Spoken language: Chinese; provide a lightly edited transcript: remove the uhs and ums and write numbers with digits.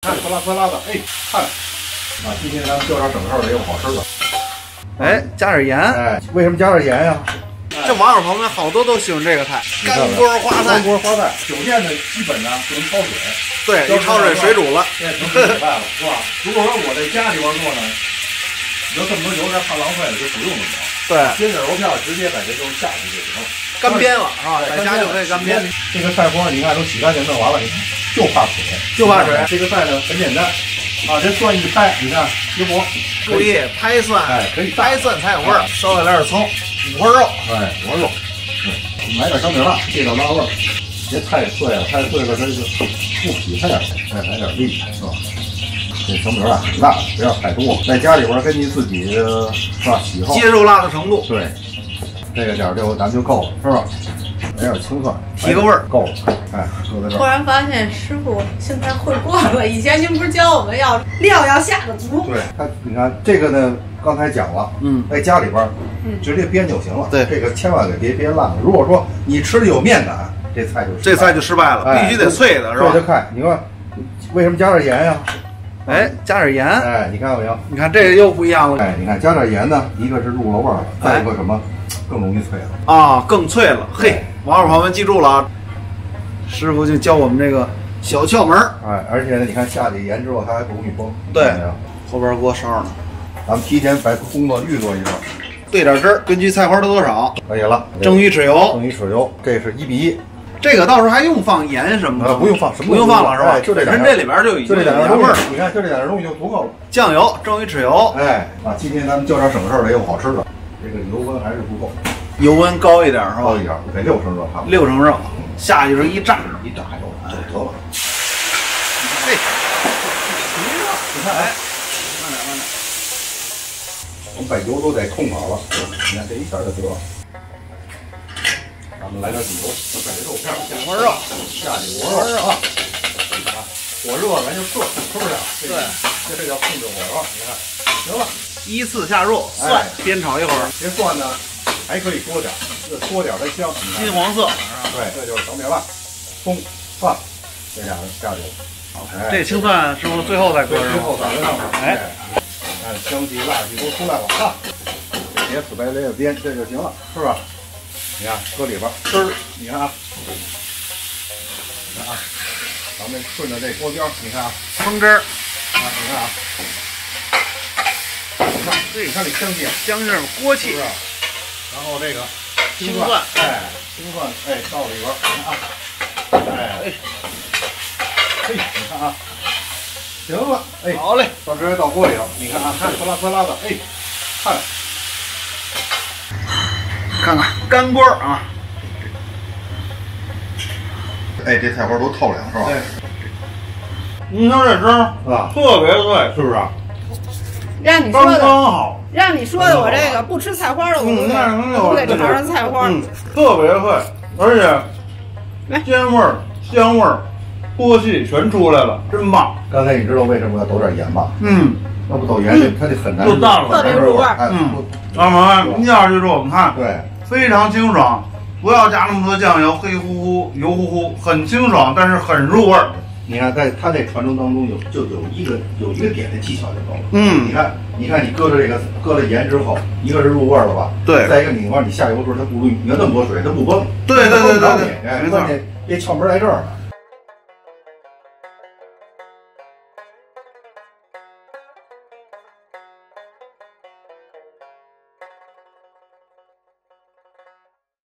看酸辣酸辣的，哎，看啊，今天咱们做点省事儿的，又好吃的。哎，加点盐。哎，为什么加点盐呀？这网友朋友们好多都喜欢这个菜，干锅花菜。干锅花菜，酒店的基本呢不能焯水，对，一焯水水煮了，对，成水煮饭了，是吧？如果说我在家里边做呢，你说这么多油，这怕浪费了，就不用那么多。对，切点肉片，直接把这肉下去就行了。干煸了是吧？在家就可以干煸。这个菜锅你看都洗干净弄完了，你看就怕水，就怕水。这个菜呢很简单啊，这蒜一拍，你看油锅，注意拍蒜，哎，可以拍蒜才有味儿。稍微来点葱，五花肉，哎，五花肉，买点小米辣，这点辣味儿，别太碎了，太碎了它就不匹配了。哎，来点粒是吧？这小米辣很辣，不要太多。在家里边根据自己的是吧喜好，接受辣的程度。对，这个点就咱就够了，是吧？来点青蒜，提个味儿，够了。哎，搁在这儿。突然发现师傅现在会过了，以前您不是教我们要料要下的足？对，你看这个呢，刚才讲了，在家里边，直接煸就行了。对，这个千万别煸烂了。如果说你吃的有面感，这菜就失败了，必须得脆的是吧？脆的看，你看为什么加点盐呀？哎，加点盐。哎，你看到没有？你看这个又不一样了。哎，你看加点盐呢，一个是入了味儿了，再一个什么，更容易脆了啊，更脆了。嘿，网友朋友们记住了啊，师傅就教我们这个小窍门。哎，而且呢，你看下去盐之后它还不容易崩。对，后边锅烧呢，咱们提前把工作预做一下，兑点汁儿，根据菜花的多少可以了。蒸鱼豉油，蒸鱼豉油，这是1比1。这个到时候还用放盐什么的？不用放，什么不用放了是吧？就这两，这里边就已经有盐味儿。你看，就这两样东西就足够了。酱油、蒸鱼豉油，哎啊，今天咱们教点省事儿的，又好吃的。这个油温还是不够，油温高一点是吧？高一点，得6成热，差不多。6成热，下去是一炸就得了。嘿，你看，哎，慢点。我们把油都得控好了，你看这一下就得了。咱们来点底油，把这肉片五花肉下去，五花肉啊，火热咱就涮，是不是？对，这叫控制火候。你看，行了，依次下入蒜，煸炒一会儿。这蒜呢还可以多点，多点它香。金黄色是吧？对，这就是小米辣、葱、蒜，这俩下去。这青蒜是不是最后再搁？最后再搁上面。哎，看香气、辣气都出来了啊！别死白咧咧煸，这就行了，是吧？你看，搁里边汁儿，你看啊，你看啊，咱们顺着这锅边，你看啊，葱汁儿啊，你看啊，你看这香气，香劲锅气，是不是？然后这个青蒜，哎，青蒜，哎，到里边，你看啊，哎，嘿，你看啊，行了，哎，好嘞，到直接到锅里头，你看啊，看酸辣酸辣的，哎，看看干锅啊！哎，这菜花都透亮是吧？对。你看这汁儿啊，特别脆，是不是？让你说的刚好，让你说的，我这个不吃菜花的，我都得尝尝菜花。特别脆，而且鲜味儿、香味儿、锅气全出来了，真棒！刚才你知道为什么要抖点盐吗？要不抖盐，它就很难就淡了，特别入味儿。老板们，一定要记住，我们看，对，非常清爽，不要加那么多酱油，黑乎乎、油乎乎，很清爽，但是很入味儿。你看，在它这传承当中有一个点的技巧就够了。你看，你搁了盐之后，一个是入味儿了吧？对。再一个，你下油的时候它不容易，你看那么多水，它不崩。对，没错。关键这窍门在这儿呢。